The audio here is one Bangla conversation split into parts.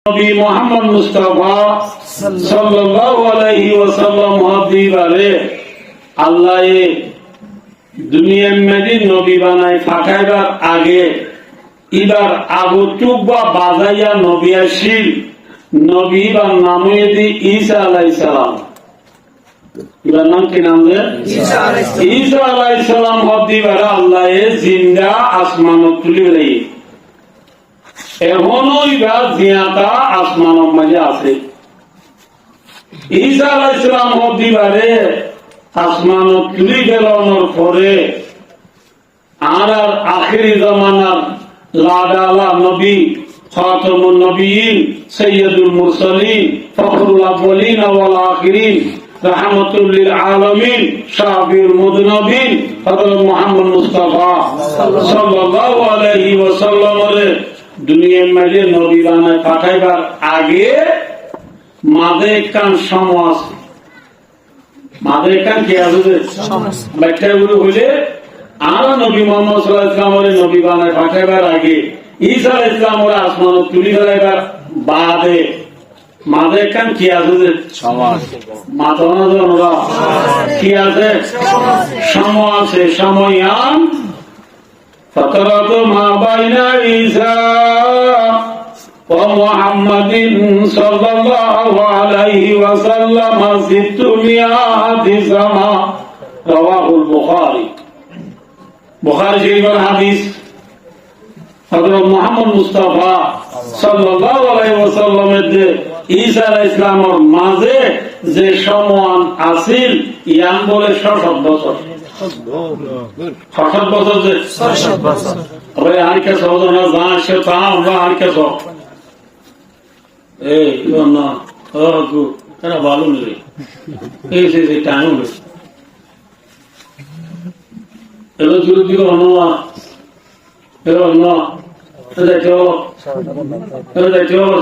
নবী মুহাম্মদ মুস্তাফা সাল্লাল্লাহু আলাইহি ওয়াসাল্লাম হাবিবারে আল্লাহ দুনিয়ার মধ্যে নবী বানায় পাঠাইবার আগে এবার আগতুক বা বাজাইয়া নবী আসিল নবী বা নামে দি ঈসা আলাইহিস সালাম এবার নাম কি নাম রে ঈসা আলাইহিস সালাম হাবিবারে আল্লাহ জিন্দা আসমানত তুলি রে এখনো এবার জিয়াতা আসমানের মাঝে আছে ঈসা আলাইহিস সালাম হদিবারে আসমানত তুলি গেলানোর পরে আর আখিরি জামানার লাডালা নবী খাতামুন নবিয়্যিন সাইয়্যিদুল মুরসালিন ফখরুল আউয়ালিন ওয়াল আখিরিন রাহমাতুল লিল আলামিন শাফিউল মুযনিবিন হযরত মুহাম্মদ মুস্তাফা সাল্লাল্লাহু আলাইহি ওয়াসাল্লামের দুনিয়ার মাঝে নবী বানায় পাঠাইবার আগে মাঝে কান সমাজ মাঝে কান কি আছে ব্যাখ্যাগুলো হইলে আর নবী মুহাম্মদ সাল্লাল্লাহু আলাইহি ওয়াসাল্লামের নবী বানায় পাঠাইবার আগে ঈসা আলাইহিস সালামের আসমান তুলি ধরাইবার বাদে মাঝে কান কি আছে সমাজ মাথা না কি আছে সময় আছে সময়য়ান فترة ما بين عيسى ومحمد صلى الله عليه وسلم 600 سنة رواه البخاري বুখারী শরীফের হাদিস হযরত মুহাম্মদ মুস্তাফা সাল্লাল্লাহু আলাইহি ওয়াসাল্লামের যে ঈসা আলাইহিস সালামের মাঝে যে সময় আছিল ইয়ান বলে 600 বছর 600 বছর যে 600 বছর ওই আরকে সহজনা জানছে তা আমরা আরকে সব এই না ওগু তারা ভালো নেই এই যে টাইম হলো এলো জুড়ে দিও না এলো না দেখো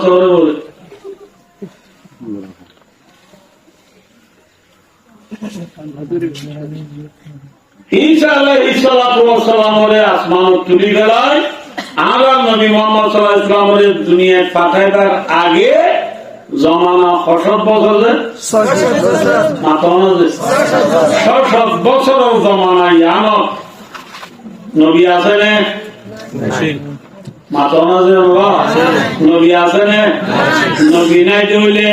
সরে বলে ঈসা আলাইহিস সালামের আসমান তুলি গেলায় আর নবী মুহাম্মদ সাল্লাল্লাহু আলাইহি ওয়াসাল্লামের দুনিয়ায় পাঠাইবার আগে জমানা 600 বছর 600 বছর মাত্র 600 বছরের জমানায় জানো নবী আছেন মাত্র নবী আছেন নবী নাই দিলে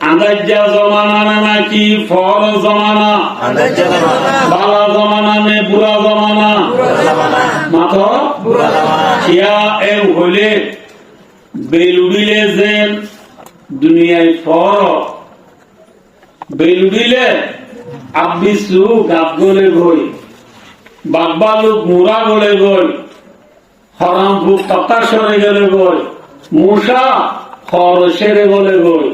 আন্দাজা জমানা নাকি ফর জমানা বালা জমানা নে বুড়া জমানা মাথ কিয়া এ হলে বেলুডিলে যে দুনিয়ায় ফর বেলুডিলে আব্বিসু গাব গলে গই বাব্বালুক মুরা গলে গই হরাম ফুক তত্তা সরে গেলে গই মুসা খর সেরে গলে গই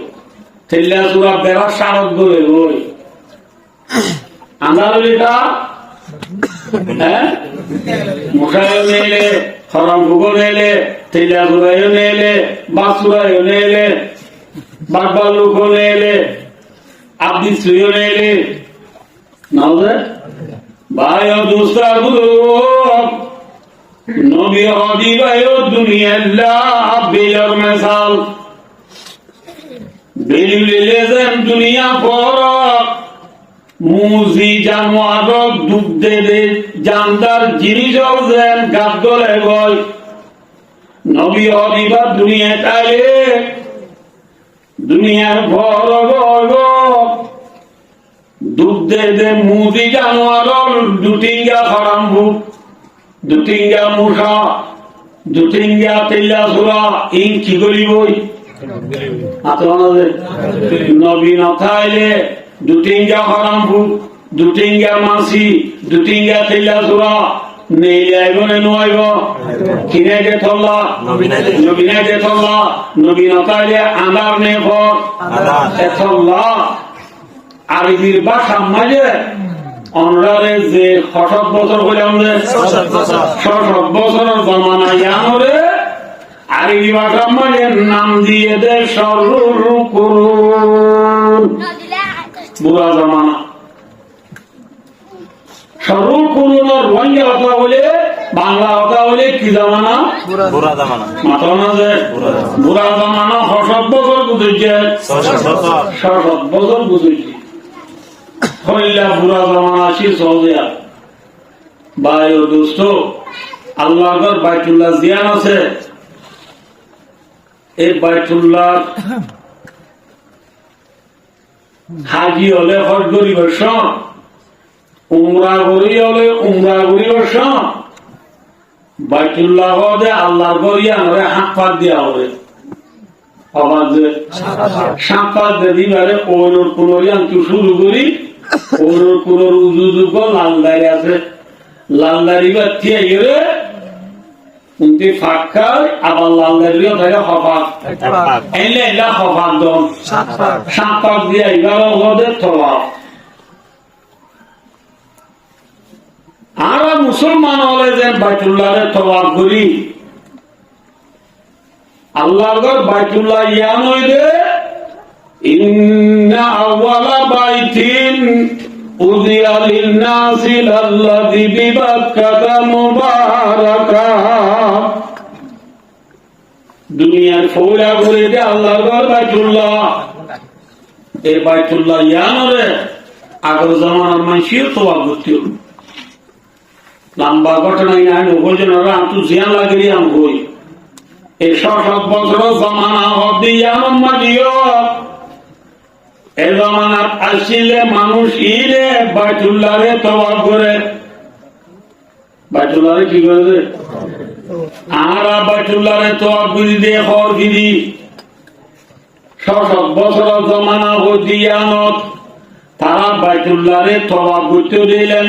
তেলিয়া চূড়া বেড়া সারত গলে গই আন্দারলিটা হ্যাঁ মুসাইও নেলে হরাম ফুকও নেলে তেলিয়া চূড়াইও নেলে বাসুরাইও নেলে বাব্বালুকও নেলে আব্বিসুও নেলে নাওদে ভাই দুসরা গুলো নবী হদিবায়ো দুনিয়াল্লাহ বেলর মেসাল বেলিলেজেন দুনিয়া পর মুজি জানোয়ার দুধ দেবে জানদার জিনিসও যেন গাদলে গয় নবী হদিবা দুনিয়া তাইলে দুনিয়ার ভর দুধ দেবে মুজি জানোয়ার দুটিঙ্গা হারাম ভুক দুটিঙ্গা মুসা দুটিঙ্গা তেলা সুরা ইন কি করিবই নবী নথাইলে দুটিঙ্গা হারাম ভুক দুটিঙ্গা মাসি দুটিঙ্গা তেলা সুরা নেইলে আইব নে নইব কিনে গে থল্লা নবী নে গে থল্লা নবী নথাইলে আনার নে ফর এথল্লা আরবির ভাষা মাঝে অনরারে যে 600 বছর হইলাম যে 600 বছরের জমানা ইয়ানরে আরবি ভাষা মানে নাম দিয়ে দে সরুর কুরুন বুড়া জমানা সরুর কুরুনের রোহিঙ্গা কথা বলে বাংলা কথা বলে কি জমানা মাথা না যে বুড়া জামানা 6 বছর বুঝেছে 6 বছর বুঝেছি হইলা বুড়া জামানা আসি চলে ভাই ও দোস্ত আল্লাহর বাইতুল্লাহ জিয়ান আছে এই বাইতুল্লাহ হাজি হলে হজ গরিবের সঙ্গ উমরা গরি হলে উমরা গরিবের সঙ্গ বাইতুল্লাহ হদে আল্লাহর গরিয়া নরে হাত পাত দিয়া হবে আবার যে সাত পাত দিবারে ওর কোনরিয়ান কি শুরু করি ওর কোনর উজুজুগ লাল দাঁড়িয়ে আছে লাল দাঁড়ি বা থিয়ে গেলে উনতি ফাঁকার আবার লাল দাঁড়িয়েও থাকে হফাক এলে এলা হফাক দম সাত পাক দিয়ে 11 হদে তওয়াফ আর মুসলমান হলে যে বাইতুল্লাহে তওয়াফ করি আল্লাহর ঘর বাইতুল্লাহ ইয়ান হইলে ইন্না আউওয়ালা বাইতিন উযিয়া লিন-নাসি লাল্লাযী বিবাক্কাতা মুবারাকা দুনিয়ার ফৌরা করে দে আল্লাহর ঘর বাইতুল্লাহ এই বাইতুল্লাহ ইয়ান হলে আগের জামানার মানুষের তওয়াফ করতে লম্বা ঘটনাই নাই নবজনেরা আন্তু জিয়ান লাগি আম হই এই 6 বছর জামানা হদিয়াম মাদিও এই জামানা আসিলে মানুষ ইলে বাইতুল্লাহে তওয়াফ করে বাইতুল্লাহে কি করে আর বাইতুল্লাহে তওয়াফ করে দিয়ে হর গিরি 6 বছর জামানা হদিয়ানত তারা বাইতুল্লাহে তওয়াফ করতে দিলেন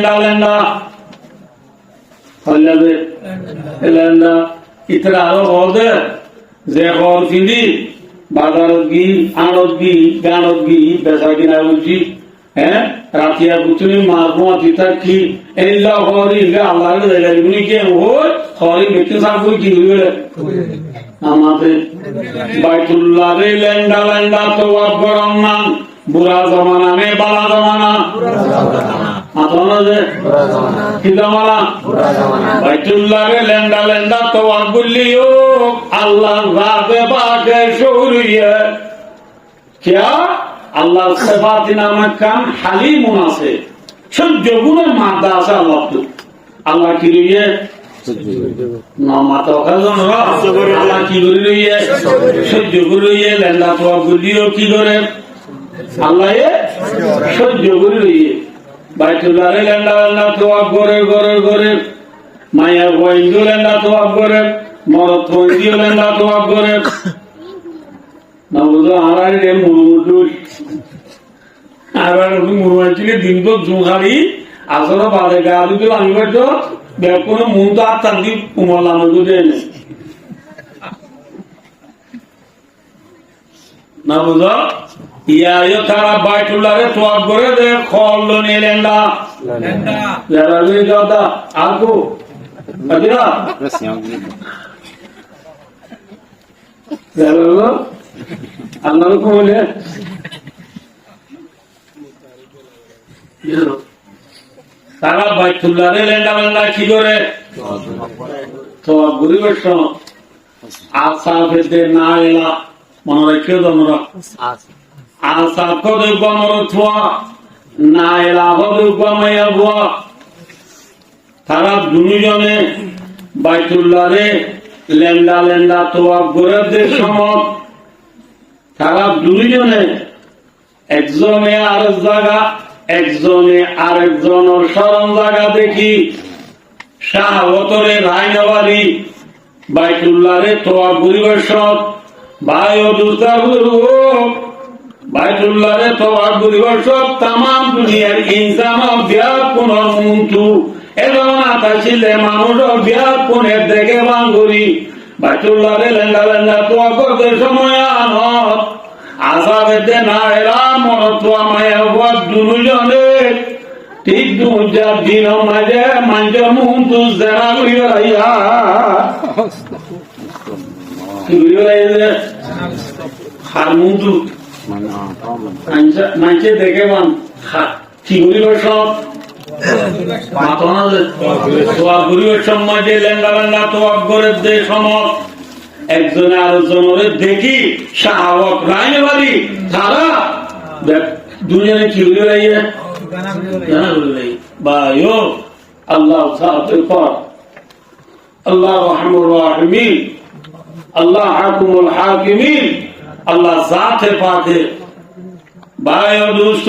লেন্দা ইতরা আরো হদে যে ঘর কিনি বাজারত গি আড়ত গি গানত গি বেচা কিনা উঠি হ্যাঁ রাতিয়া গুতুনি মারমা তিতা কি এইলা হরি আল্লাহ রেগুনি কে হই হরি বেতে সাবুই কি হইবে আমাদের বাইতুল্লাহ রে লেন্দা তওয়াফ করন না বুড়া জামানা মে বালা জামানা আতনা যে কি জামানা বাইতুল্লাহে লেন্দা তওয়াফ করলিও আল্লাহ রাবে বাগে শৌরিয়ে क्या আল্লাহর সিফাত নামে কাম হালিমুন আছে সহ্য গুণের মাদা আছে আল্লাহ কি রইয়ে না মাতা ওখানে আল্লাহ কি রইয়ে সহ্য করে রইয়ে লেন্দা তওয়াফ করলিও কি করে আল্লাহ সহ্য করে রইয়ে বাইতুল্লাহে লেন্দা তওয়াফ করে মায়া বইন্দ্র লেন্দা তওয়াফ করে মরত বইন্দ্র লেন্দা তওয়াফ করে না বুঝো আড়াই রে মুরুমুটুল আবার মুরুমাইছিলে দিন তো জুহারি আসলে বাদে গা দিতে আমি তো কোনো মন তো আর তান্দি কুমলাম না বুঝো ইয়া তারা বাইতুল্লাহে তওয়াফ করে দে খল নিলেন না যারা লই যাওদা আগো আদিরা যারা আল্লাহর কোলে তারা বাইতুল্লাহে লেন্দা কি করে তওয়াফ করিবে সব আসাফে না এলা মনে রাখো তোমরা আসাফ কদে গমর থোয়া না এলা হবে গমায়া বুয়া তারা দুজনে বাইতুল্লাহে লেন্দা তওয়াফ করে দে সময় তারা দুজনে একজনে আরেক জায়গা একজনে আরেকজনের স্মরণ জায়গা দেখি শাহাবতরে রায়নবাড়ি বাইতুল্লাহে তওয়াফ করিবার সব ভাই ও দুস্তাগুরু বাইতুল্লাহে তওয়াফ করিবার সব তামাম দুনিয়ার ইনসান বিয়াত পুনর মুন্তু এবং আতাশিলে মানুষ বিয়াত পুনের দেখে বাঙ্গুরি বাইতুল্লাহে লেন্দা তওয়াফ করতে সময় আনত আসাবেতে না এরা মরত্বা মায়া হওয়া দুজনে ঠিক দুজার দিন মাঝে মাঝে মুন্তু জানা করিয়া কি করিয়া হার মুন্তু মাঝে দেখে বান কি করিব সব সময় যে লেঙ্গা লেঙ্গা তো অগ্রের যে সময় একজনে আরেকজনের দেখি শাহক রায়বাড়ি তারা দুজনে কি হইল ভাইও আল্লাহ পর আল্লাহ রহমুর রাহিমিন আল্লাহ হাকুমুল হাকিমিন আল্লাহ জাতে পাকে ভাই ও দোস্ত